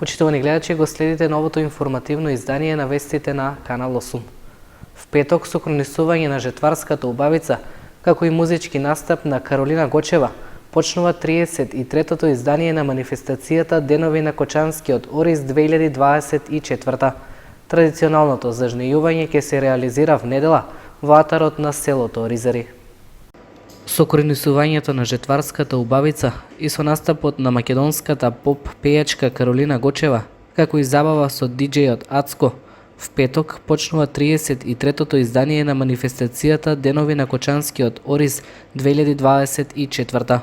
Почитувани гледачи, го следите новото информативно издание на вестите на Канал 8. В петок сокрунисување на жетварската убавица, како и музички настап на Каролина Гочева, почнува 33-тото издание на манифестацијата Денови на Кочанскиот Ориз 2024. Традиционалното зажнејување ќе се реализира в недела во атарот на селото Оризари. Сокрунисувањето на жетварската убавица и со настапот на македонската поп пејачка Каролина Гочева, како и забава со диџејот Ацко, в петок почнува 33-тото издание на манифестацијата Денови на Кочанскиот Ориз 2024.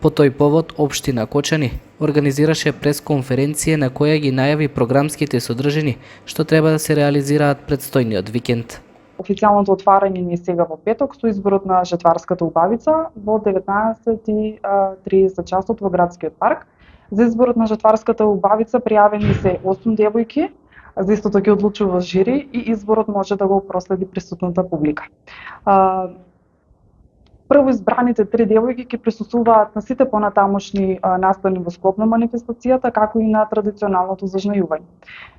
По тој повод општина Кочани организираше пресконференција на која ги најави програмските содржини што треба да се реализираат предстојниот викенд. Официјалното отварање ни е сега во петок со изборот на жетварската убавица во 19:30 часот во градскиот парк. За изборот на жетварската убавица пријавени се 8 девојки, за истото ќе одлучува жири и изборот може да го проследи присутната публика. Прво избраните 3 девојки ќе присуствуваат на сите понатамошни настани во склоп на манифестацијата, како и на традиционалното зажнејување.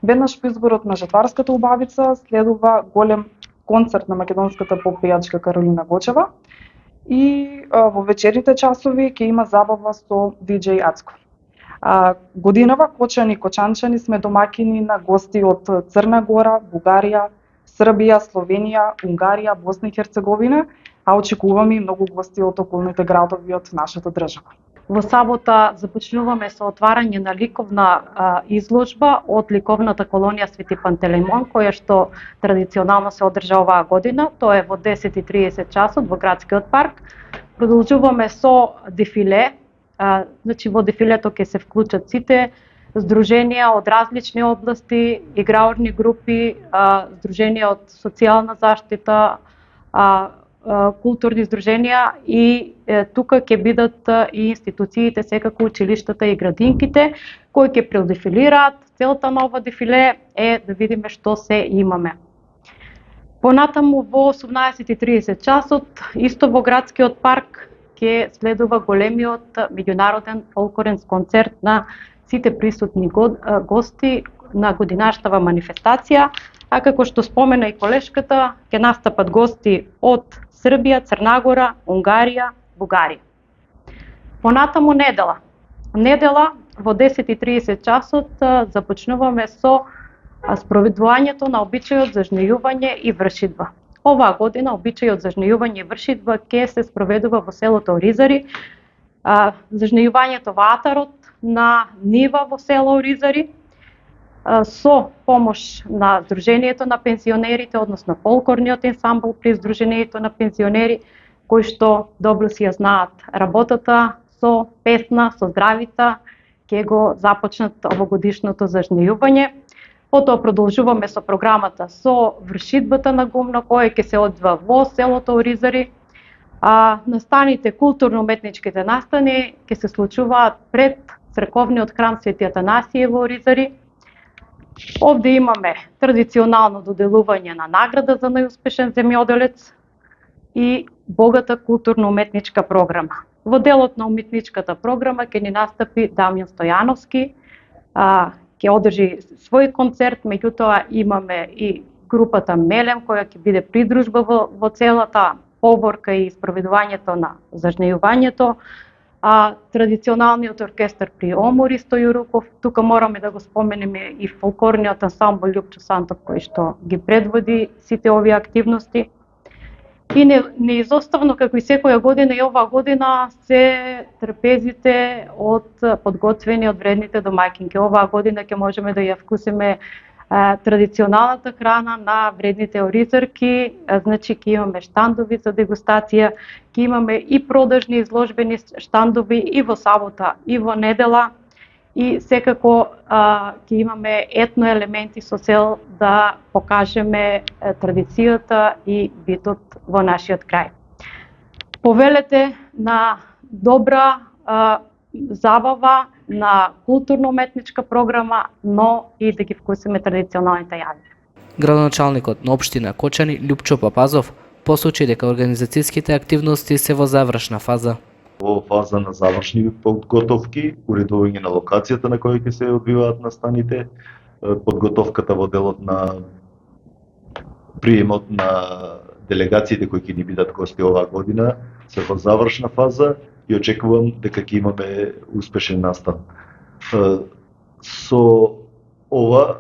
Веднаш по изборот на жетварската убавица следува голем концерт на македонската поп пејачка Каролина Гочева и во вечерните часови ќе има забава со диџеј Ацко. Годинава Кочани и Кочанчани сме домаќини на гости од Црна Гора, Бугарија, Србија, Словенија, Унгарија, Босна и Херцеговина, а очекуваме и многу гости од околните градови од нашата држава. Во сабота започнуваме со отварање на ликовна изложба од ликовната колонија Свети Пантелеймон, која што традиционално се одржа оваа година. Тоа е во 10:30 часот во градскиот парк. Продолжуваме со дефиле. Значи во дефилето ќе се вклучат сите здруженија од различни области, играорни групи, здруженија од социјална заштита, културни здруженија и тука ќе бидат и институциите, секако училиштата и градинките, кои ќе предефилираат. Целта на ова дефиле е да видиме што се имаме. Понатаму во 18:30 часот, исто во градскиот парк, ќе следува големиот меѓународен фолклорен концерт на сите присутни гости на годинарштава манифестација, а како што спомена и колешката, ќе настапат гости од Србија, Црна Гора, Унгарија, Бугарија. Понатаму недела. Недела во 10:30 часот започнуваме со спроведувањето на обичајот за жнејување и вршидба. Оваа година обичајот за жнејување и вршидба ќе се спроведува во селото Оризари. Зажнејувањето во атарот на нива во село Оризари со помош на Сдруженијето на пензионерите, односно фолклорниот ансамбл при Сдруженијето на пензионери, кои што добро си ја знаат работата со песна, со здравица, ќе го започнат овогодишното зажнејување. Потоа продолжуваме со програмата со вршидбата на гумно, која ќе се одвива во селото Оризари. Настаните, културно-уметничките настани ќе се случуваат пред црковниот храм Свети Атанасије во Оризари. Овде имаме традиционално доделување на награда за најуспешен земјоделец и богата културно-уметничка програма. Во делот на уметничката програма ќе ни настапи Дамјан Стојановски, ќе одржи свој концерт, меѓутоа имаме и групата Мелем која ќе биде придружба во целата поборка и спроведувањето на зажнејувањето. Традиционалниот оркестар при Омори Стојуруков, тука мораме да го споменеме и фолклорниот ансамбл Љупчо Сантов кој што ги предводи сите овие активности. И неизоставно, како и секоја година и оваа година, се трпезите од подготвени од вредните домаќинки. Оваа година ќе можеме да ја вкусиме традиционалната храна на вредните оризарки, значи ќе имаме штандови за дегустација, ќе имаме и продажни изложбени штандови и во сабота и во недела и секако ќе имаме етно елементи со цел да покажеме традицијата и битот во нашиот крај. Повелете на добра забава, на културно-уметничка програма, но и да ги вкусиме традиционалните јави. Градоначалникот на општина Кочани Љупчо Папазов посочи дека организацијските активности се во завршна фаза. во фаза на завршни подготовки, уредување на локацијата на која ќе се одвиваат настаните, подготовката во делот на приемот на делегациите кои ќе ни бидат гости оваа година се во завршна фаза и очекувам дека ќе имаме успешен настан. Со ова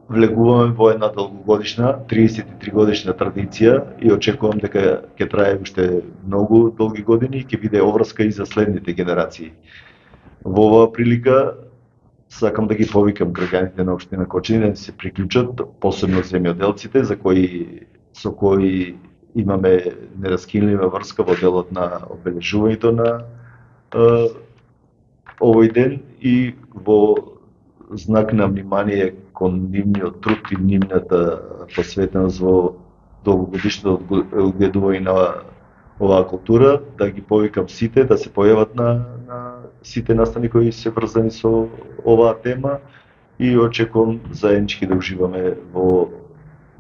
влегуваме во една долгогодишна, 33 годишна традиција и очекувам дека ќе трае уште многу долги години и ќе биде обврска и за следните генерации. Во оваа прилика сакам да ги повикам граѓаните на општина Кочани да се приклучат, посебно земјоделците со кои имаме нераскинлива врска во делот на обележувањето на овој ден и во знак на внимание кон нивниот труд и нивната посветеност во долгогодишното одгледување на оваа култура, да ги повикам сите да се појават на сите настани кои се врзани со оваа тема и очекувам заеднички да уживаме во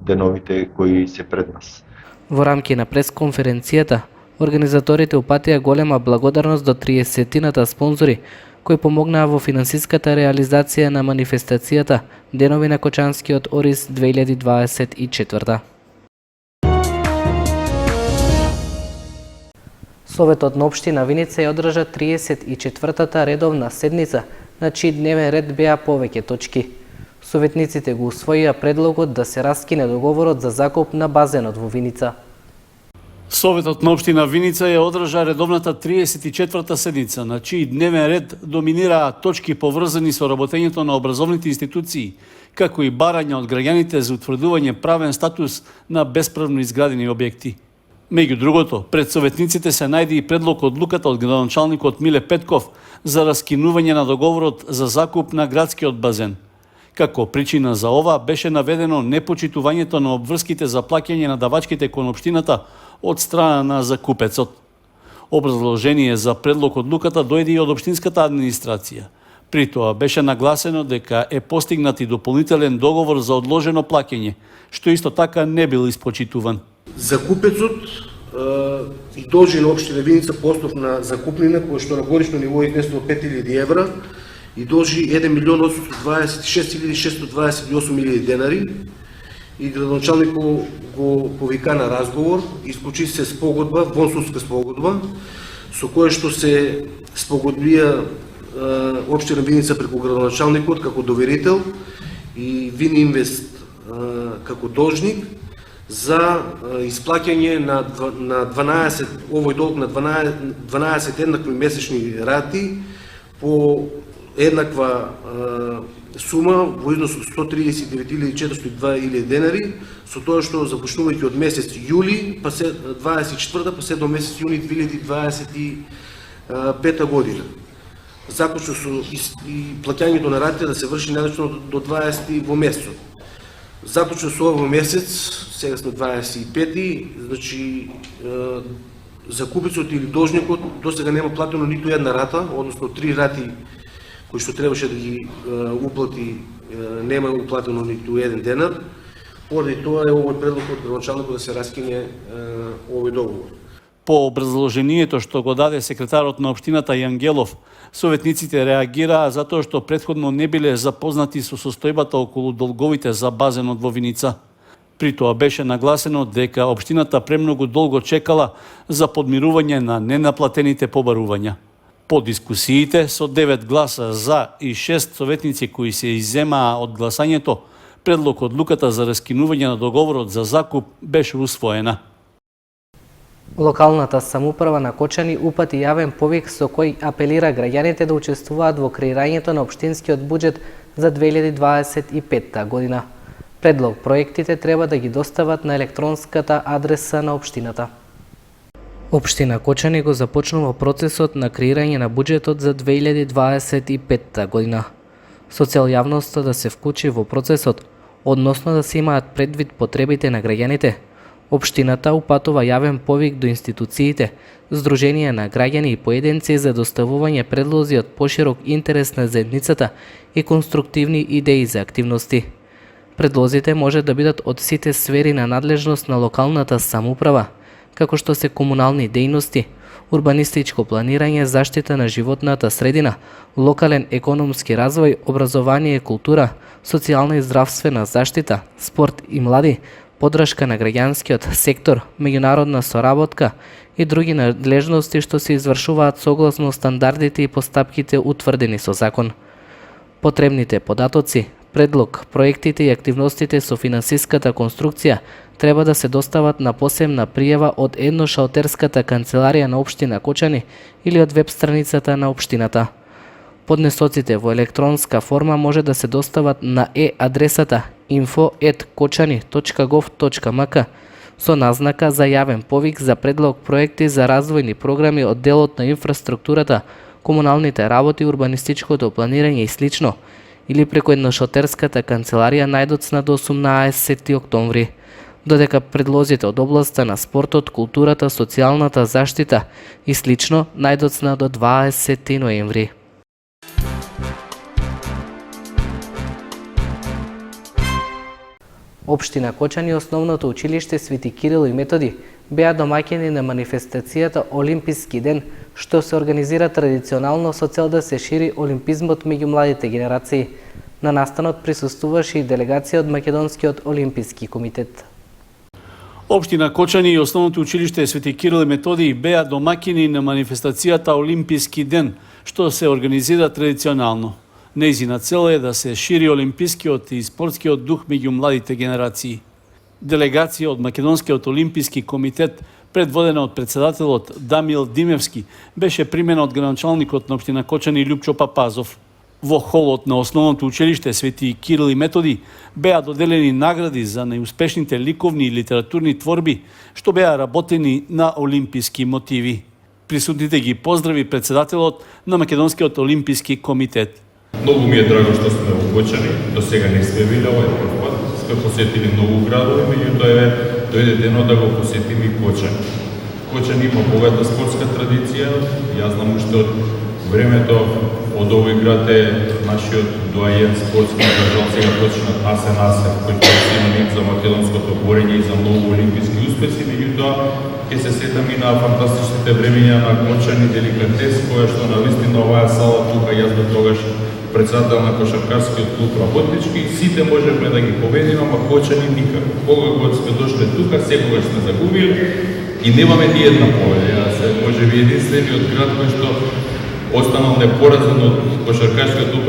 деновите кои се пред нас. Во рамки на пресконференцијата, организаторите упатија голема благодарност до 30-тината спонзори кои помогнаа во финансиската реализација на манифестацијата Денови на Кочанскиот ориз 2024. Советот на општина Виница ја одржа 34-та редовна седница, на чиј дневен ред беа повеќе точки. Советниците го усвоија предлогот да се раскине договорот за закуп на базенот во Виница. Советот на општина Виница ја одржа редовната 34-та седница, на чиј дневен ред доминираа точки поврзани со работењето на образовните институции, како и барања од граѓаните за утврдување правен статус на бесправно изградени објекти. Меѓу другото, пред советниците се најде и предлог одлуката од градоначалникот Миле Петков за раскинување на договорот за закуп на градскиот базен. Како причина за ова беше наведено непочитувањето на обврските за плаќање на давачките кон општината од страна на закупецот. Образложение за предлог одлуката дојде и од општинската администрација. При тоа беше нагласено дека е постигнат и дополнителен договор за одложено плаќање, што исто така не бил испочитуван. Закупецот и должи на општина Виница по основ на закупнина која што на годишно ниво е изнесла 5000 евра и должи 1.826.628 денари и градоначалникот го повика на разговор и склучи се спогодба, вонсудска спогодба, со која што се спогодбија општина Виница преку градоначалникот како доверител и Вининвест како должник за исплаќање на 12 овој долг на 12 еднакви месечни рати по еднаква сума во износ од 139.402 денари, со тоа што започнувајќи од месец јули, па се 24 па се до месец јуни 2025 година. Заклучно со и плаќањето на ратите да се врши најдочно до 20 во месецот. Заклучно со овој месец, сега сме 25, значи закупецот или должникот досега нема платено ниту една рата, односно 3 рати кои што требаше да ги уплати, нема уплатено ниту еден денар. Поради тоа е овој предлог од градоначалникот да се раскине овој договор. По образложението што го даде секретарот на општината Јангелов, советниците реагираа затоа што претходно не биле запознати со состојбата околу долговите за базенот во Виница. При тоа беше нагласено дека општината премногу долго чекала за подмирување на ненаплатените побарувања. По дискусиите со 9 гласа за и 6 советници кои се изземаа од гласањето, предлог одлуката за раскинување на договорот за закуп беше усвоена. Локалната самоуправа на Кочани упати јавен повик со кој апелира граѓаните да учествуваат во креирањето на општинскиот буџет за 2025 година. Предлог проектите треба да ги достават на електронската адреса на општината. Општина Кочани го започнува процесот на креирање на буџетот за 2025 година. Со цел јавноста да се вклучи во процесот, односно да се имаат предвид потребите на граѓаните, општината упатува јавен повик до институциите, здруженија на граѓани и поединци за доставување предлози од поширок интерес на заедницата и конструктивни идеи за активности. Предлозите може да бидат од сите сфери на надлежност на локалната самоуправа, како што се комунални дејности, урбанистичко планирање, заштита на животната средина, локален економски развој, образование и култура, социјална и здравствена заштита, спорт и млади, поддршка на граѓанскиот сектор, меѓународна соработка и други надлежности што се извршуваат согласно стандардите и постапките утврдени со закон. Потребните податоци, предлог, проектите и активностите со финансиската конструкција треба да се достават на посебна пријава од едношалтерската канцеларија на општина Кочани или од веб страницата на општината. Поднесоците во електронска форма може да се достават на адресата info@kočani.gov.mk со назнака за јавен повик за предлог проекти за развојни програми од делот на инфраструктурата, комуналните работи, урбанистичкото планирање и слично, или преку едношалтерската канцеларија најдоцна до 18 октомври, додека предлозите од областа на спортот, културата, социјалната заштита и слично најдоцна до 20 ноември. Општина Кочани и Основното училиште Свети Кирил и Методи беа домаќини на манифестацијата Олимписки ден, што се организира традиционално со цел да се шири олимпизмот меѓу младите генерации. На настанот присуствуваше и делегација од Македонскиот олимписки комитет. Општина Кочани и Основното училиште Свети Кирил и Методи беа домаќини на манифестацијата Олимписки ден, што се организира традиционално. Нејзина цел е да се шири олимпискиот и спортскиот дух меѓу младите генерации. Делегација од Македонскиот олимписки комитет, предводена од председателот Дамил Димевски, беше примена од градоначалникот на општина Кочани Љупчо Папазов. Во холот на Основното училиште Свети Кирил и Методи беа доделени награди за најуспешните ликовни и литературни творби што беа работени на олимписки мотиви. Присутните ги поздрави председателот на Македонскиот олимписки комитет. Многу ми е драго што сме во Кочани, до сега не сме били овој прв пат, сме посетили многу градови, меѓутоа дојде денот да го посетиме и Кочани. Кочани има богата спортска традиција, јас знам уште од времето од овој град е нашиот доајен спортски држал, сега почнат Асен Асев, кој е синоним за македонското борење и за многу олимписки успеси, меѓутоа ќе се сетам и на фантастичните времења на Кочани деликатес, која што навистина оваа сала тука јас до тогаш председател на кошаркарскиот клуб Работнички, сите можеме да ги победиме, ама Кочани никако. Кога кога сме дошле тука, секогаш сме загубили и немаме ни една победа. Се можеби единствениот град кој што останал непоразен од кошаркарскиот клуб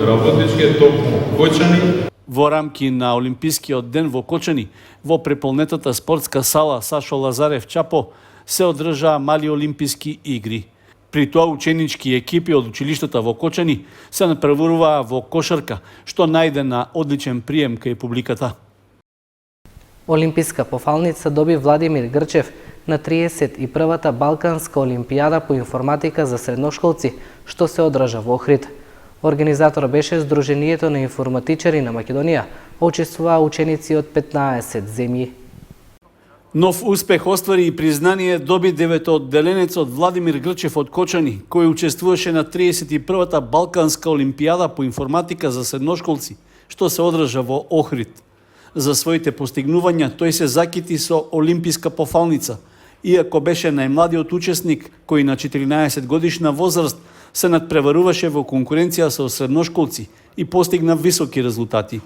Работнички е токму Кочани. Во рамки на Олимпискиот ден во Кочани, во преполнетата спортска сала Сашо Лазарев Чапо, се одржаа мали олимписки игри. При тоа ученички екипи од училиштата во Кочани се напреваруваа во кошарка, што најде на одличен прием кај публиката. Олимписка пофалница доби Владимир Грчев на 31-та Балканска олимпијада по информатика за средношколци, што се одржа во Охрид. Организатор беше Сдруженијето на информатичари на Македонија, учествуваа ученици од 15 земји. Нов успех оствари и признание доби деветоодделенецот Владимир Грчев од Кочани, кој учествуваше на 31-та Балканска олимпијада по информатика за средношколци, што се одржа во Охрид. За своите постигнувања тој се закити со олимписка пофалница, иако беше најмладиот учесник кој на 14 годишна возраст се надпреваруваше во конкуренција со средношколци и постигна високи резултати.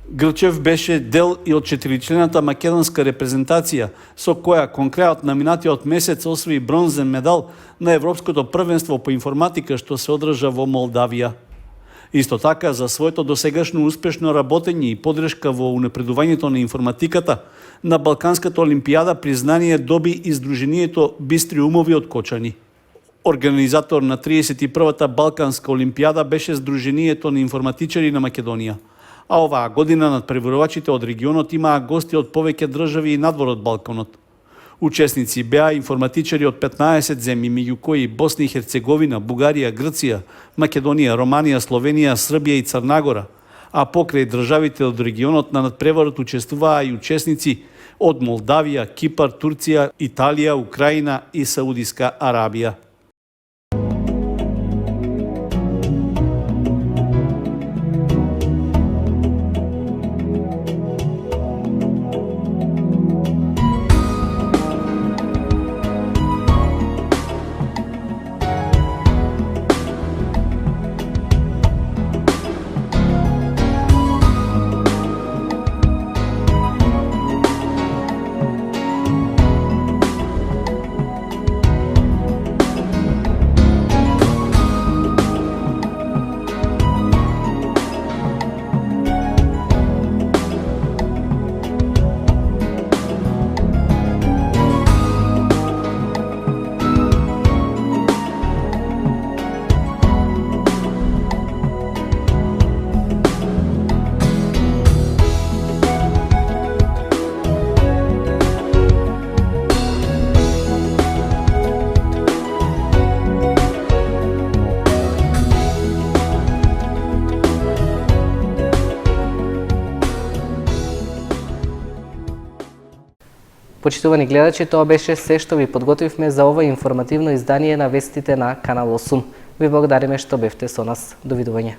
Грчев беше дел и од 4-члената македонска репрезентација, со која кон крајот на минатиот месец освои бронзен медал на Европското првенство по информатика што се одржа во Молдавија. Исто така, за своето досегашно успешно работење и подршка во унапредувањето на информатиката, на Балканската олимпијада признание доби и Сдруженијето Бистри умови од Кочани. Организатор на 31-та Балканска олимпијада беше Сдруженијето на информатичари на Македонија. А оваа година надпреварувачите од регионот имаа гости од повеќе држави и надвор од Балканот. Учесници беа информатичари од 15 земји, меѓу кои Босна и Херцеговина, Бугарија, Грција, Македонија, Романија, Словенија, Србија и Црнагора, а покрај државите од регионот на надпреварот учествуваа и учесници од Молдавија, Кипар, Турција, Италија, Украина и Саудиска Арабија. Почитувани гледачи, тоа беше се што ви подготвивме за ова информативно издание на вестите на Канал 8. Ви благодариме што бевте со нас. Довидување.